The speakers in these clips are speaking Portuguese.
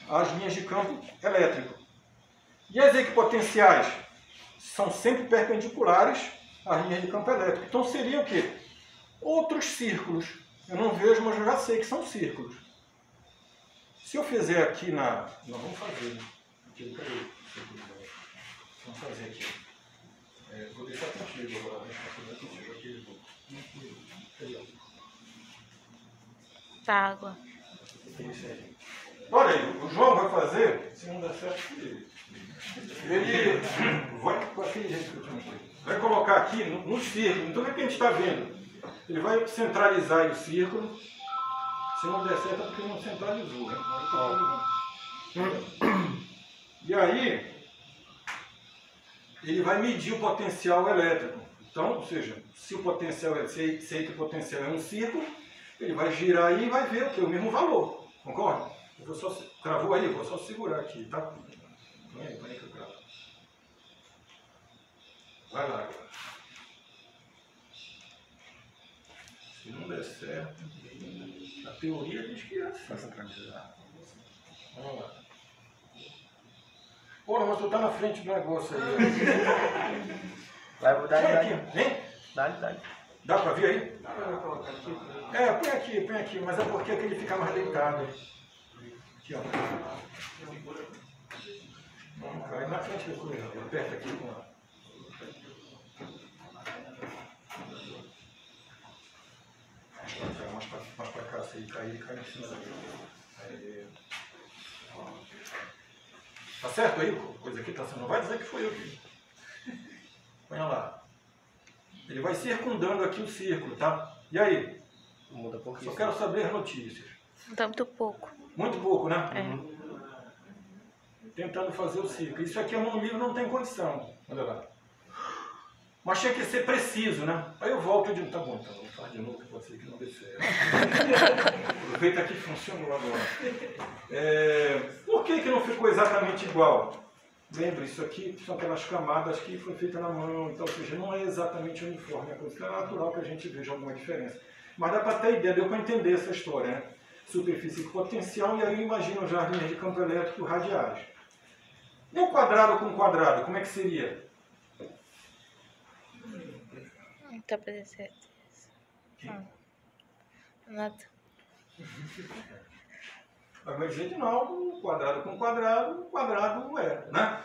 as linhas de campo elétrico. E as equipotenciais são sempre perpendiculares às linhas de campo elétrico. Então seria o quê? Outros círculos. Eu não vejo, mas eu já sei que são círculos. Se eu fizer aqui na... Não, vamos fazer. Né? Aqui, vamos fazer aqui. Vou deixar contigo agora. Deixa eu fazer contigo aqui. Tá, água. Isso aí. Olha aí, o João vai fazer, se não der certo, ele vai colocar aqui no círculo. Então o que a gente está vendo? Ele vai centralizar o círculo. Se não der certo é porque não centralizou. Né? E aí, ele vai medir o potencial elétrico. Então, ou seja, se o potencial sei que o potencial é um círculo, ele vai girar aí e vai ver o que? O mesmo valor. Concorda? Eu vou só, travou aí, eu vou só segurar aqui, tá? Põe aí que eu cravo. Vai lá agora. Se não der certo, a teoria diz que é assim. Vai centralizar. Vamos lá. Porra, mas tu tá na frente do negócio aí. Vai mudar aqui, hein? Dá. Dá pra ver aí? Põe aqui, mas é porque ele fica mais deitado. Aqui, ó. Vamos cair na frente do coelho. Aperta aqui com a... Mais pra cá, se ele cair, ele cai em cima daqui. Aí. Tá certo aí? Coisa aqui tá sendo. Não vai dizer que foi eu aqui. Põe lá. Ele vai circundando aqui o círculo, tá? E aí? Muda pouquinho. Só quero saber as notícias. Tá muito pouco. Muito pouco, né? É. Tentando fazer o círculo. Isso aqui no livro não tem condição. Olha lá. Mas tinha que ser preciso, né? Aí eu volto e digo, tá bom, então vamos falar de novo, que pode ser que não dê certo. Aproveita que funcionou agora. Por que não ficou exatamente igual? Lembra, isso aqui são aquelas camadas que foi feita na mão, então, ou seja, não é exatamente uniforme. A coisa é natural que a gente veja alguma diferença. Mas dá para ter ideia, deu para entender essa história, né? Superfície potencial, e aí eu imagino já as linhas de campo elétrico radiais. E um quadrado com um quadrado, como é que seria? Não tá pra dar certo. Nada. Vai dizer que não, quadrado com quadrado é, né?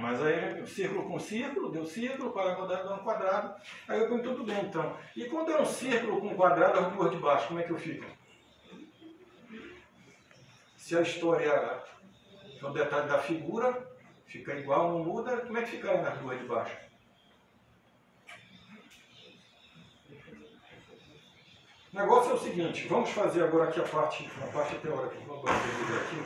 Mas aí, círculo com círculo, deu círculo, quadrado deu um quadrado, aí eu ponho tudo bem, então. E quando é um círculo com quadrado, as duas de baixo, como é que eu fico? Se a história é o detalhe da figura, fica igual, não muda, como é que ficaria nas duas de baixo? O negócio é o seguinte, vamos fazer agora aqui a parte teórica. Vamos dividir aqui.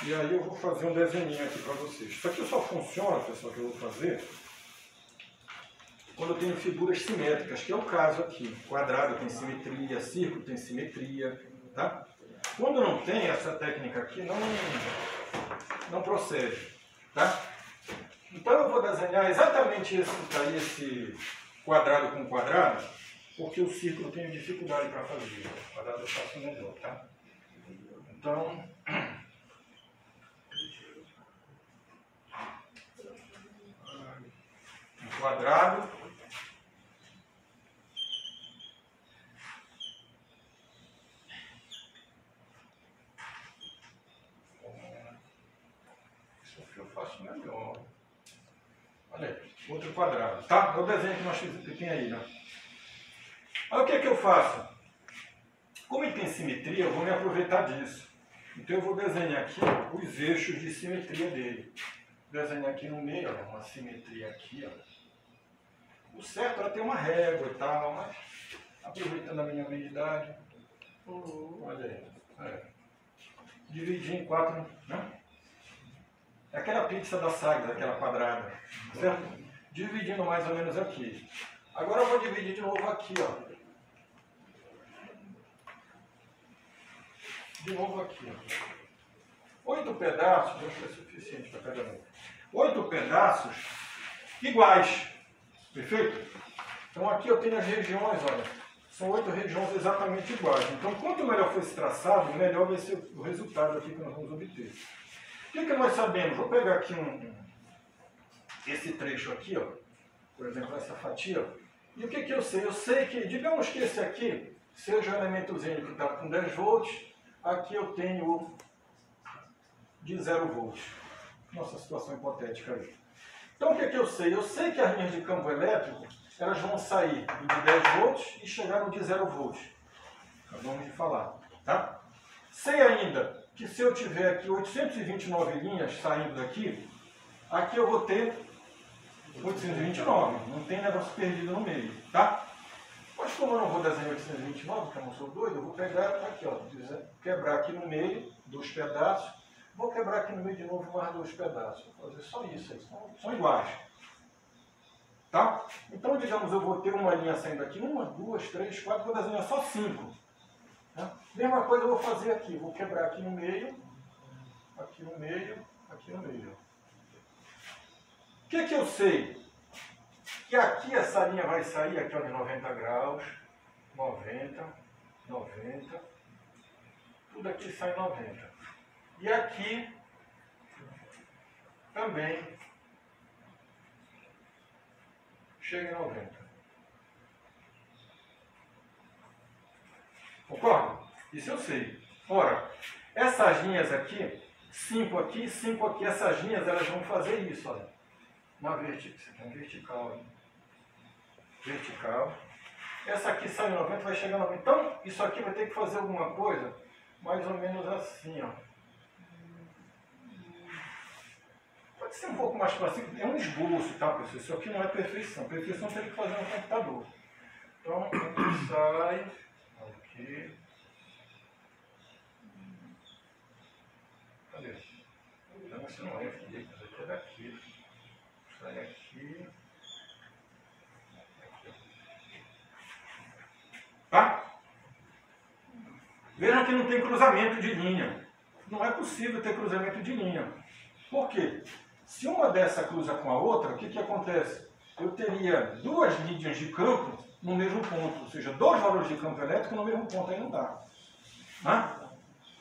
E aí eu vou fazer um desenho aqui para vocês. Isso aqui só funciona, pessoal, que eu vou fazer quando eu tenho figuras simétricas, que é o caso aqui. Quadrado tem simetria, círculo tem simetria, tá? Quando não tem essa técnica aqui, não procede, tá? Então eu vou desenhar exatamente esse quadrado com quadrado, porque o círculo eu tenho dificuldade para fazer. O quadrado eu faço melhor, tá? Então, um quadrado. Isso aqui eu faço melhor. Olha aí, outro quadrado, tá? É o desenho que nós tem aí, né? Aí o que é que eu faço? Como ele tem simetria, eu vou me aproveitar disso. Então eu vou desenhar aqui os eixos de simetria dele. Vou desenhar aqui no meio, ó, uma simetria aqui, ó. O certo era ter uma régua e tal, mas aproveitando a minha meia-idade, olha aí. Dividir em 4, né? É aquela pizza da Sagres, aquela quadrada, certo? Dividindo mais ou menos aqui. Agora eu vou dividir de novo aqui, ó. De novo aqui, ó. 8 pedaços, acho que é suficiente para cada um. 8 pedaços iguais, perfeito? Então aqui eu tenho as regiões, olha, São 8 regiões exatamente iguais. Então, quanto melhor for esse traçado, melhor vai ser o resultado aqui que nós vamos obter. O que nós sabemos? Vou pegar aqui esse trecho aqui, ó, por exemplo, essa fatia. E o que eu sei? Eu sei que, digamos que esse aqui seja um elementozinho que está com 10 volts, aqui eu tenho de 0 volts. Nossa situação hipotética aí. Então, o que eu sei? Eu sei que as linhas de campo elétrico, elas vão sair de 10 volts e chegar no de 0 volts. Acabamos de falar, tá? Sei ainda que se eu tiver aqui 829 linhas saindo daqui, aqui eu vou ter 829, não tem negócio perdido no meio, tá? Mas como eu não vou desenhar 829, porque eu não sou doido, eu vou pegar aqui, ó, quebrar aqui no meio, 2 pedaços, vou quebrar aqui no meio de novo mais 2 pedaços, vou fazer só isso aí, são iguais. Tá? Então, digamos, eu vou ter uma linha saindo aqui, 1, 2, 3, 4, vou desenhar só 5. Tá? Mesma coisa eu vou fazer aqui, vou quebrar aqui no meio, aqui no meio, aqui no meio. O que eu sei? Que aqui essa linha vai sair aqui ó, de 90 graus, 90, 90, tudo aqui sai 90. E aqui também chega em 90. Concorda? Isso eu sei. Ora, essas linhas aqui, 5 aqui, 5 aqui, essas linhas elas vão fazer isso, olha. Uma vertical, isso aqui é um vertical, hein? Vertical. Essa aqui sai em 90, vai chegar em 90. Então, isso aqui vai ter que fazer alguma coisa mais ou menos assim, ó. Pode ser um pouco mais fácil. É um esboço, tá, pessoal? Isso aqui não é perfeição. Perfeição tem que fazer no computador. Então, aqui sai, aqui. Cadê? Não, isso não é aqui, isso aqui é daqui. Sai aqui. Tá? Vejam que não tem cruzamento de linha. Não é possível ter cruzamento de linha. Por quê? Se uma dessa cruza com a outra, o que acontece? Eu teria 2 linhas de campo no mesmo ponto, ou seja, 2 valores de campo elétrico no mesmo ponto, aí não dá.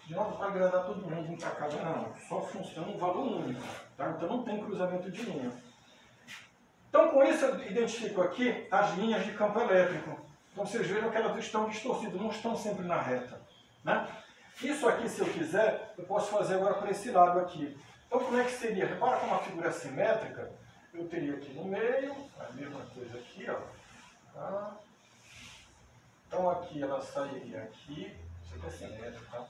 De novo, para agradar todo mundo, um para cada, não. Só funciona um valor único. Tá? Então não tem cruzamento de linha. Então com isso eu identifico aqui as linhas de campo elétrico. Então vocês vejam que elas estão distorcidas, não estão sempre na reta. Né? Isso aqui, se eu quiser, eu posso fazer agora para esse lado aqui. Então, como é que seria? Repara como a figura é simétrica. Eu teria aqui no meio, a mesma coisa aqui, ó. Tá? Então, aqui ela sairia aqui. Isso aqui é simétrico, tá?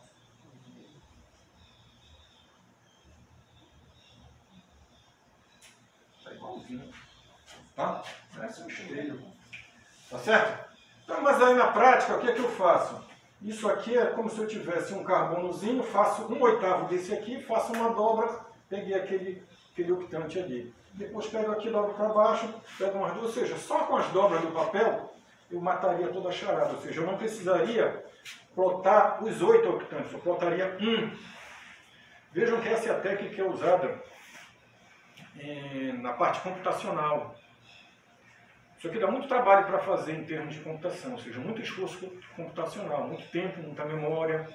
Tá igualzinho. Tá? Parece um espelho. Tá certo? Então, mas aí na prática, o que é que eu faço? Isso aqui é como se eu tivesse um carbonozinho, faço 1/8 desse aqui, faço uma dobra, peguei aquele octante ali. Depois pego aqui, dobro para baixo, pego umas 2, ou seja, só com as dobras do papel eu mataria toda a charada, ou seja, eu não precisaria plotar os 8 octantes, eu plotaria 1. Vejam que essa é a técnica que é usada na parte computacional. Isso aqui dá muito trabalho para fazer em termos de computação, ou seja, muito esforço computacional, muito tempo, muita memória,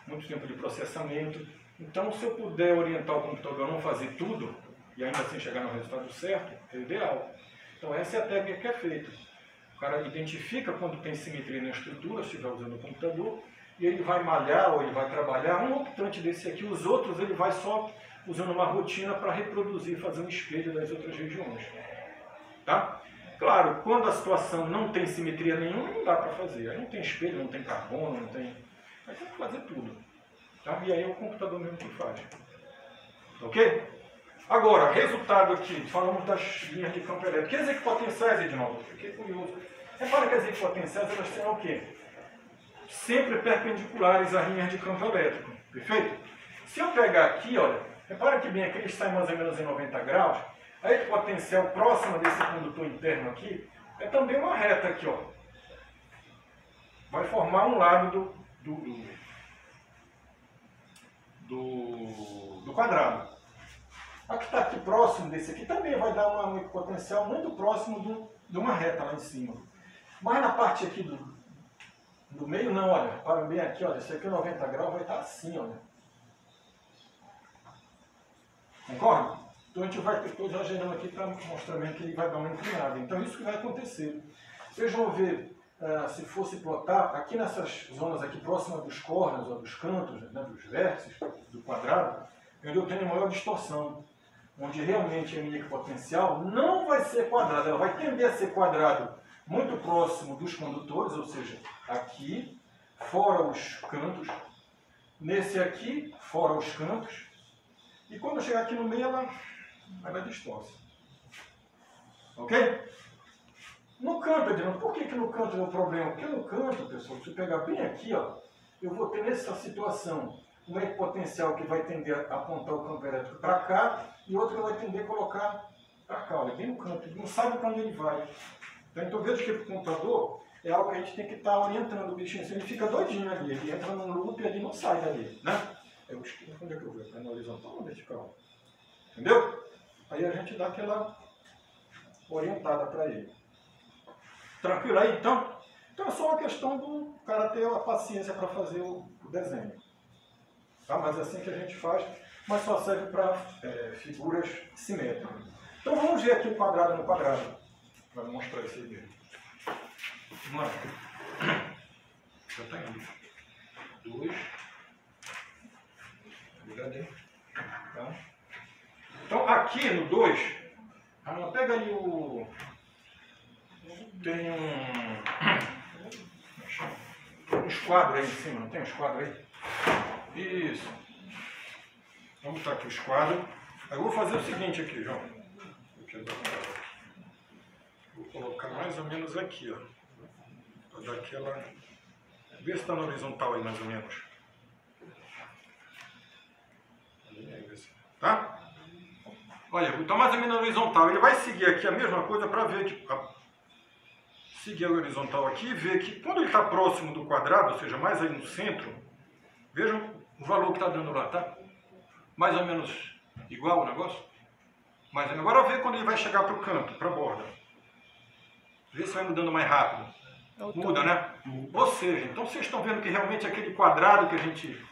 muito tempo de processamento. Então, se eu puder orientar o computador a não fazer tudo, e ainda assim chegar no resultado certo, é o ideal. Então, essa é a técnica que é feita. O cara identifica quando tem simetria na estrutura, se estiver usando o computador, e ele vai malhar ou ele vai trabalhar um octante desse aqui, os outros ele vai só usando uma rotina para reproduzir, fazer um espelho das outras regiões. Tá? Claro, quando a situação não tem simetria nenhuma, não dá para fazer. Aí não tem espelho, não tem carbono, não tem... Aí tem que fazer tudo. Tá? E aí é o computador mesmo que faz. Ok? Agora, resultado aqui, falamos das linhas de campo elétrico. Que as equipotenciais, Edinaldo? Fiquei curioso. Repara que as equipotenciais, elas têm o quê? Sempre perpendiculares às linhas de campo elétrico. Perfeito? Se eu pegar aqui, olha, repara que bem aqui, eles saem mais ou menos em 90 graus. A equipotencial próxima desse condutor interno aqui é também uma reta aqui, ó. Vai formar um lado do quadrado. A que está aqui próximo desse aqui também vai dar uma equipotencial muito próximo de uma reta lá em cima. Mas na parte aqui No meio não, olha. Para bem aqui, olha. Esse aqui é 90 graus, vai estar assim, olha. Concorda? Então a gente vai ter todo exagerando aqui para mostrar mesmo que ele vai dar uma inclinada. Então isso que vai acontecer. Vocês vão ver, se fosse plotar, aqui nessas zonas aqui próximas dos córneos, ou dos cantos, né, dos vértices do quadrado, onde eu tenho maior distorção. Onde realmente a minha equipotencial não vai ser quadrada, ela vai tender a ser quadrado muito próximo dos condutores, ou seja, aqui, fora os cantos, nesse aqui, fora os cantos, e quando eu chegar aqui no meio, ela distorce. Ok? No canto, Adriano, por que no canto é o problema? Porque no canto, pessoal, se eu pegar bem aqui, ó, eu vou ter nessa situação uma equipotencial que vai tender a apontar o campo elétrico para cá e outra vai tender a colocar para cá, olha, bem no canto, ele não sabe para onde ele vai. Então veja que o computador é algo que a gente tem que estar orientando o bichinho, ele fica doidinho ali, ele entra num loop e ele não sai dali, né? Eu esqueci onde é que eu vou, está na horizontal ou na vertical? Entendeu? Aí a gente dá aquela orientada para ele. Tranquilo aí, então? Então é só uma questão do cara ter a paciência para fazer o desenho. Tá? Mas é assim que a gente faz, mas só serve para figuras simétricas. Então vamos ver aqui o quadrado no quadrado, para mostrar isso aí mesmo. Vamos lá. Já está indo. 2. Tá? Então aqui no 2, pega ali o... Tem uns quadros aí em cima, não tem uns quadros aí? Isso. Vamos botar aqui os quadros. Aí eu vou fazer o seguinte aqui, João. Vou colocar mais ou menos aqui, ó. Para dar aquela... Vê se está na horizontal aí, mais ou menos. Tá? Olha, está mais ou menos na horizontal. Ele vai seguir aqui a mesma coisa para ver que... Seguir a horizontal aqui e ver que quando ele está próximo do quadrado, ou seja, mais aí no centro, vejam o valor que está dando lá, tá? Mais ou menos igual o negócio. Mas agora vê quando ele vai chegar para o canto, para a borda. Vê se vai mudando mais rápido. Muda, né? Ou seja, então vocês estão vendo que realmente aquele quadrado que a gente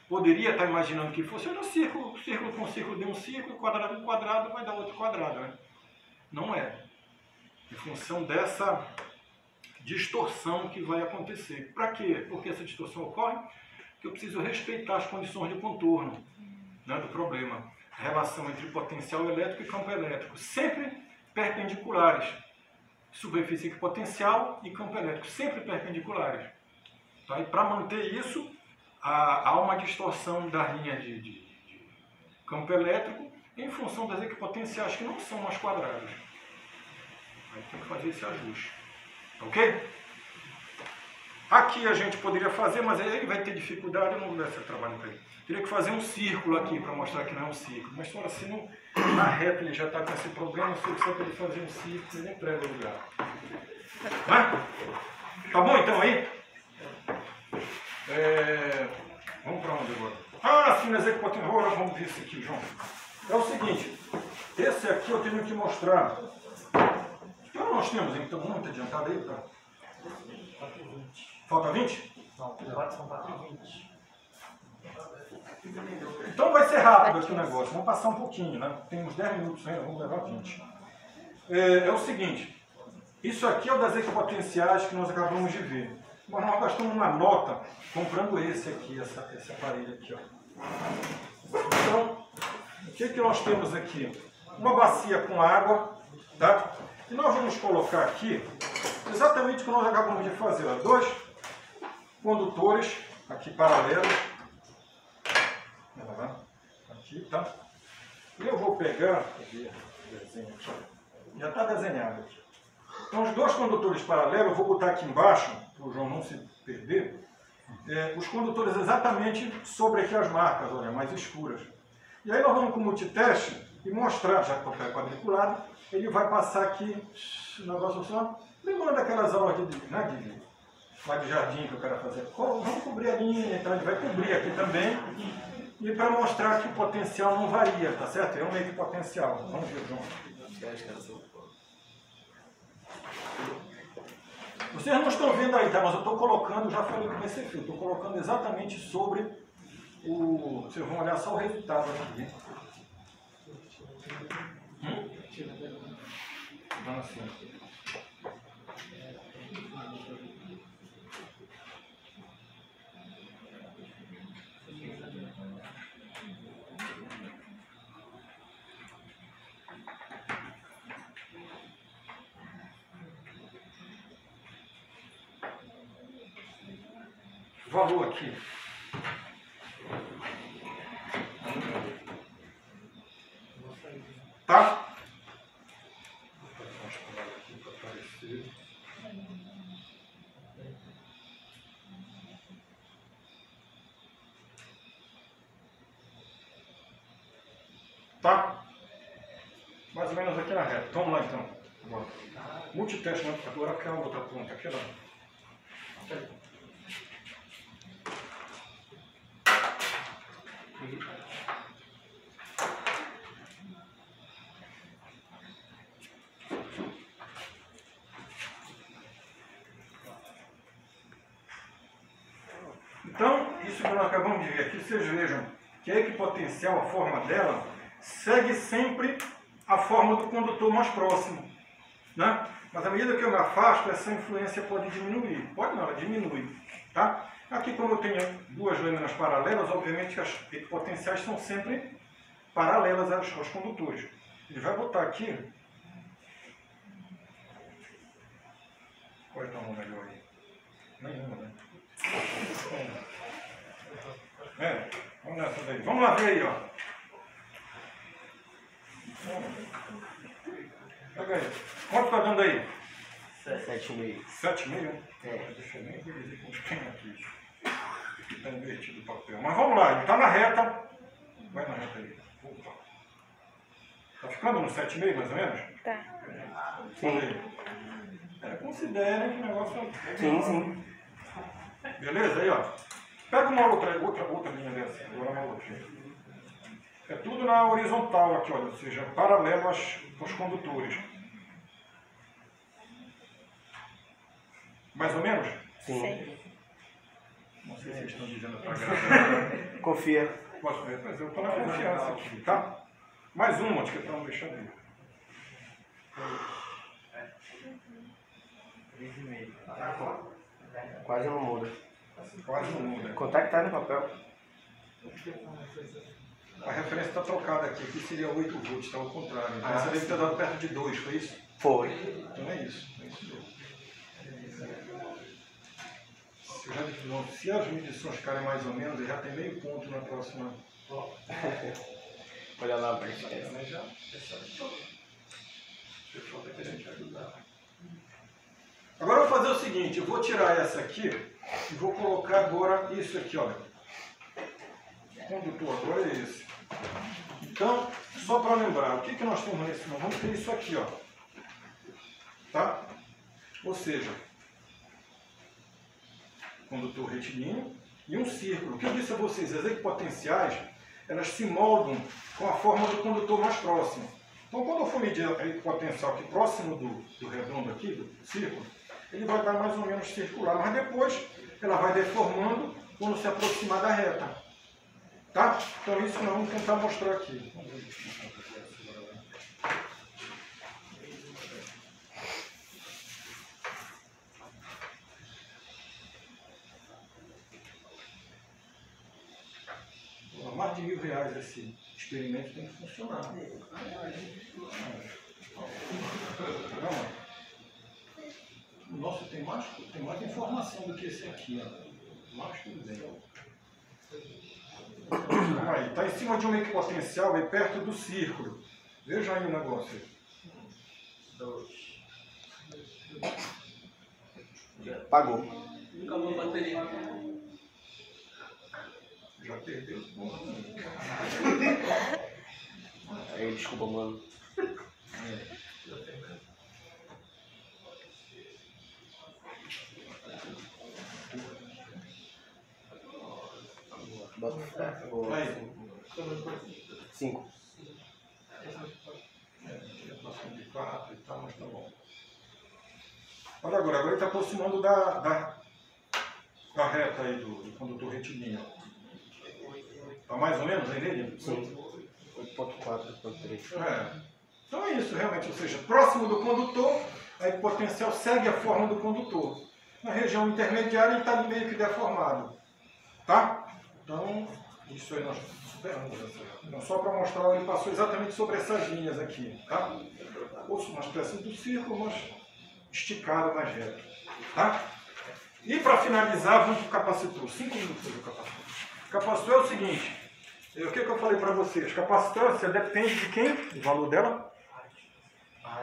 poderia estar imaginando que fosse um círculo, círculo com círculo deu um círculo, quadrado com quadrado vai dar outro quadrado, né? Não é. Em função dessa distorção que vai acontecer. Para quê? Porque essa distorção ocorre? Porque eu preciso respeitar as condições de contorno, né, do problema. A relação entre potencial elétrico e campo elétrico, sempre perpendiculares. Superfície equipotencial e campo elétrico, sempre perpendiculares. Tá? E para manter isso, há uma distorção da linha de campo elétrico em função das equipotenciais que não são mais quadradas. Aí tem que fazer esse ajuste. Ok? Aqui a gente poderia fazer, mas aí ele vai ter dificuldade, eu não vou dar esse trabalho para ele. Teria que fazer um círculo aqui para mostrar que não é um círculo. Mas só assim, na reta ele já está com esse problema, se eu disser para ele fazer um círculo, ele nem prega o lugar. Tá bom então aí? Vamos para onde agora? Sim, mas é que vamos ver isso aqui, João. É o seguinte, esse aqui eu tenho que mostrar. Então nós temos, então, muito adiantado aí, tá? Falta 20? Não, são 4h20. Então vai ser rápido aqui o negócio, vamos passar um pouquinho, né? Tem uns 10 minutos ainda, vamos levar 20. É o seguinte, isso aqui é o das equipotenciais que nós acabamos de ver. Mas nós gastamos uma nota comprando esse aqui, esse aparelho aqui, ó. Então, o que nós temos aqui? Uma bacia com água, tá? E nós vamos colocar aqui exatamente o que nós acabamos de fazer, ó. 2 condutores aqui paralelos. Aqui, tá? E eu vou pegar, já está desenhado aqui. Então, os 2 condutores paralelos, eu vou botar aqui embaixo, para o João não se perder, os condutores exatamente sobre aqui as marcas, olha, mais escuras. E aí nós vamos com o multiteste e mostrar, já que o papel é quadriculado, ele vai passar aqui, o negócio só, lembrando daquelas aulas lá de jardim que eu quero fazer. Vamos cobrir a linha, então ele vai cobrir aqui também. E para mostrar que o potencial não varia, tá certo? É um meio que potencial. Vamos ver, João. Vocês não estão vendo aí, tá? Mas eu estou colocando, já falei que vai ser feito, estou colocando exatamente sobre o... Vocês vão olhar só o resultado aqui, hein? Então, assim. Valor aqui. Tá? Vou fazer umas palavras aqui para aparecer. Tá? Mais ou menos aqui na reta. Vamos lá então. Agora. Multiteste, né? Agora aquela outra ponta aqui, ó. Então, isso que nós acabamos de ver aqui, vocês vejam que a equipotencial, a forma dela, segue sempre a forma do condutor mais próximo, né? Mas à medida que eu me afasto, essa influência pode diminuir. Pode não, ela diminui. Tá? Aqui, como eu tenho duas lâminas paralelas, obviamente as equipotenciais são sempre paralelas aos condutores. Ele vai botar aqui... Qual é o tamanho melhor aí? Nenhuma, né? Vamos nessa daí. Vamos lá ver aí, ó. Pega aí. Quanto tá dando aí? 7,5. 7,5? É. Deixa eu nem ver como tem aqui. Está invertido o papel. Mas vamos lá, ele está na reta. Vai na reta aí. Opa. Tá ficando no 7,5 mais ou menos? Tá. Sim. Considera que o negócio é... Sim. Beleza? Aí, ó. Pega uma outra linha dessa. Agora uma outra. É tudo na horizontal aqui, olha. Ou seja, paralelo aos condutores. Mais ou menos? Sim. Sei. Não sei se vocês estão dizendo para gravar. Confia. Posso ver? Pois eu estou na confiança aqui, tá? Mais uma, acho que é para não deixar de... 3,5. Quase não muda. Quase não muda. Quanto é que tá no papel? A referência está trocada aqui. Aqui seria 8 volts, está ao contrário. Então você deve ter dado perto de 2, foi isso? Foi. Então é isso. É isso mesmo. Se as medições ficarem mais ou menos, ele já tem meio ponto na próxima. Olha lá para esquece. Mas já pessoal está querendo te ajudar. Agora eu vou fazer o seguinte, eu vou tirar essa aqui e vou colocar agora isso aqui, olha. O condutor agora é esse. Então, só para lembrar, o que nós temos nesse? Nós vamos ter isso aqui, ó. Tá? Ou seja, condutor retilíneo e um círculo. O que eu disse a vocês, as equipotenciais, elas se moldam com a forma do condutor mais próximo. Então, quando eu for medir a equipotencial aqui próximo do redondo aqui, do círculo, ele vai dar mais ou menos circular, mas depois ela vai deformando quando se aproximar da reta. Tá? Então, isso nós vamos tentar mostrar aqui. Mais de R$1.000 esse experimento tem que funcionar. O nosso tem mais informação do que esse aqui, ó. Mais tudo bem. Aí, está em cima de uma equipotencial aí perto do círculo. Veja aí o negócio. 2. Pagou. Acabou a bateria. Já perdeu os pontos. Aí, desculpa, mano. Bota Aí. 5. É, 4 e tal, mas tá bom. Olha agora ele está aproximando da reta aí do condutor retilíneo. Está mais ou menos aí nele? Sim. 8.4, 8.3. Então é isso realmente, ou seja, próximo do condutor, aí o potencial segue a forma do condutor. Na região intermediária ele está meio que deformado. Tá? Então, isso aí nós superamos essa. Então, só para mostrar, ele passou exatamente sobre essas linhas aqui. Tá? Uma espécie do círculo, mas esticado, mais reto. Tá? E para finalizar, vamos para o capacitor. 5 minutos do capacitor. O capacitor é o seguinte, o que eu falei para vocês? Capacitância depende de quem? O valor dela? A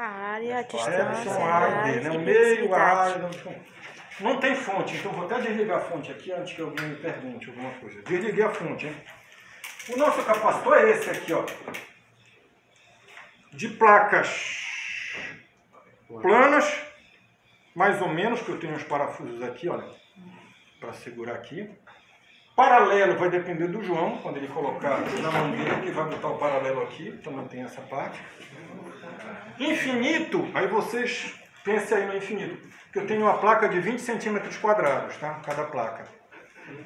área, a É, distância, são a A e área B, né? e O meio, a área. velocidade. Não tem fonte, então vou até desligar a fonte aqui antes que alguém me pergunte alguma coisa. Desliguei a fonte, hein? O nosso capacitor é esse aqui, ó. De placas planas, mais ou menos, que eu tenho uns parafusos aqui, olha, para segurar aqui. Paralelo vai depender do João, quando ele colocar na mangueira, ele vai botar o paralelo aqui, também tem essa parte. Infinito, aí vocês pensem aí no infinito, que eu tenho uma placa de 20 centímetros quadrados, tá? Cada placa.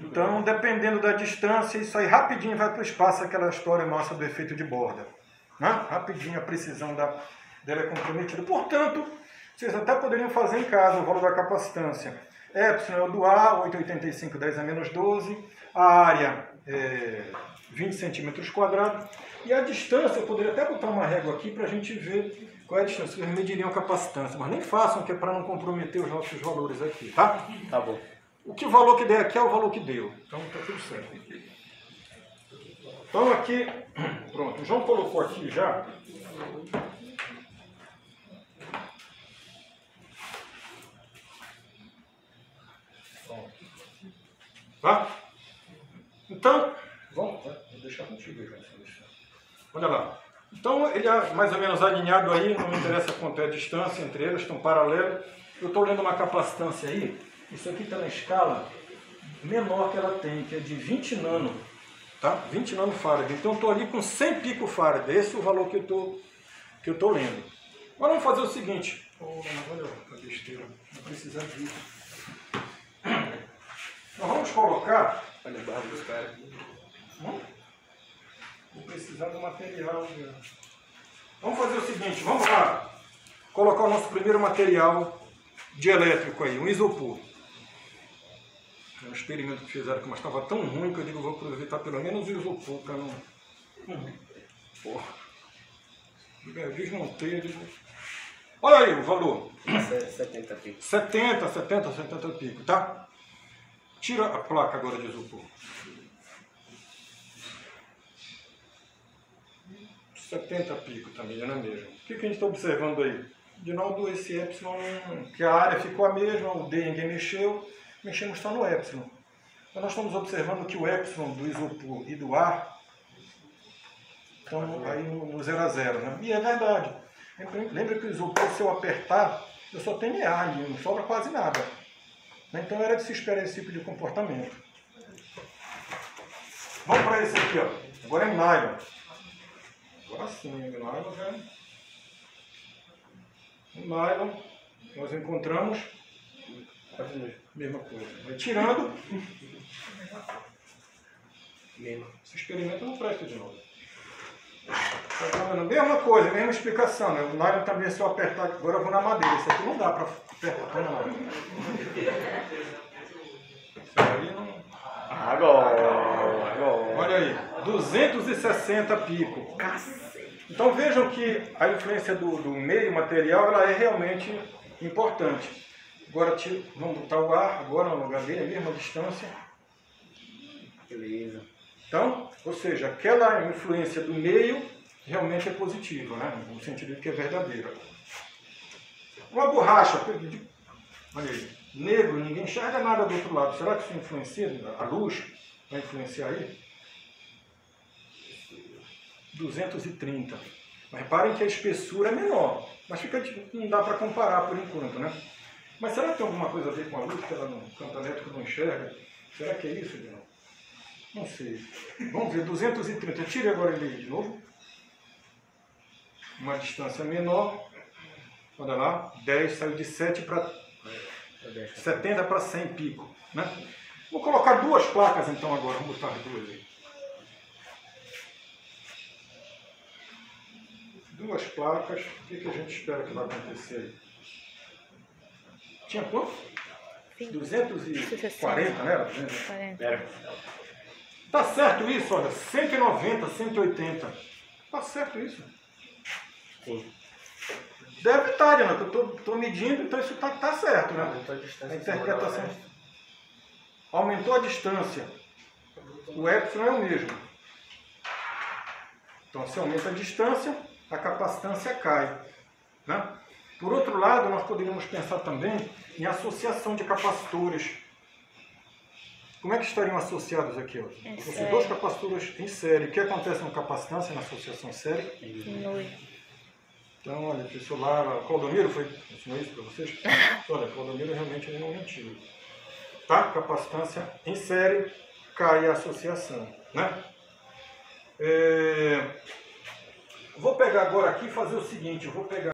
Então, dependendo da distância, isso aí rapidinho vai para o espaço, aquela história nossa do efeito de borda. Né? Rapidinho a precisão dela é comprometida. Portanto, vocês até poderiam fazer em casa o valor da capacitância. Epsilon é o do A, 8,85, 10 a menos 12. A área é 20 centímetros quadrados. E a distância, eu poderia até botar uma régua aqui para a gente ver qual é a distância. Vocês mediriam a capacitância, mas nem façam, que é para não comprometer os nossos valores aqui, tá? Tá bom. O valor que der aqui é o valor que deu. Então tá tudo certo. Então aqui, pronto, o João colocou aqui já. Tá? Então, vou deixar contigo aí, olha lá. Então ele é mais ou menos alinhado aí, não me interessa quanto é a distância entre eles, estão paralelos. Eu estou lendo uma capacitância aí, isso aqui está na escala menor que ela tem, que é de 20 nano, tá? 20 nanofarad. Então eu estou ali com 100 picofarad, esse é o valor que eu estou lendo. Agora vamos fazer o seguinte, olha a besteira, não precisa disso. Nós vamos colocar... Olha a barra dos caras. Vou precisar do material. Vamos fazer o seguinte, vamos lá. Colocar o nosso primeiro material de elétrico aí, um isopor. É um experimento que fizeram aqui, mas estava tão ruim que eu digo, vou aproveitar pelo menos o isopor para não... Porra. Eu desmontei, eu digo... Olha aí o valor. 70 pico. 70 pico, tá? Tira a placa agora de isopor. 70 pico também, não é mesmo? O que a gente está observando aí? De novo, esse epsilon, que a área ficou a mesma, o D ninguém mexeu, mexemos só no epsilon. Então nós estamos observando que o epsilon do isopor e do ar estão aí no 0 a 0, né? E é verdade. Lembra que o isopor, se eu apertar, eu só tenho ar ali, não sobra quase nada. Então era de se esperar esse tipo de comportamento. Vamos para esse aqui, ó. Agora é nylon. Agora sim, o nylon já. O nylon, nós encontramos a mesma coisa. Vai tirando. Esse experimento não presta de novo. Mesma coisa, mesma explicação, né? O nylon também, se eu apertar, agora eu vou na madeira. Isso aqui não dá para apertar, não. Isso aí não... Agora. Olha aí, 260 pico. Então vejam que a influência do meio material ela é realmente importante. Agora vamos botar o ar agora no lugar dele, a mesma distância. Beleza. Então, ou seja, aquela influência do meio realmente é positiva, né? No sentido de que é verdadeira. Uma borracha, olha aí, negro, ninguém enxerga nada do outro lado. Será que isso influencia? A luz vai influenciar aí? 230. Mas reparem que a espessura é menor. Mas não dá para comparar por enquanto, né? Mas será que tem alguma coisa a ver com a luz que ela no campo elétrico não enxerga? Será que é isso, Edinaldo? Não sei. Vamos ver, 230. Tire agora ele de novo. Uma distância menor. Olha lá, 10 saiu de 7 para 70 para 100 pico. Né? Vou colocar duas placas então agora, vamos botar as duas aí. Duas placas, o que a gente espera que vai acontecer aí? Tinha quanto? 240, né? 240. Era. Tá certo isso, olha, 190, 180. Tá certo isso? Sim. Deve estar, Diana, que eu estou medindo, então isso tá certo, né? Aumentou a distância. A interpretação. Aumentou a distância. O epsilon é o mesmo. Então, se aumenta a distância, a capacitância cai. Né? Por outro lado, nós poderíamos pensar também em associação de capacitores. Como é que estariam associados aqui? Os dois capacitores em série. O que acontece na capacitância, na associação série? Diminui. Então, olha, o professor lá, Claudomiro ensinou isso para vocês? Olha, Claudomiro realmente ele não mentiu. Tá? Capacitância em série, cai a associação. Né? Vou pegar agora aqui e fazer o seguinte, eu vou pegar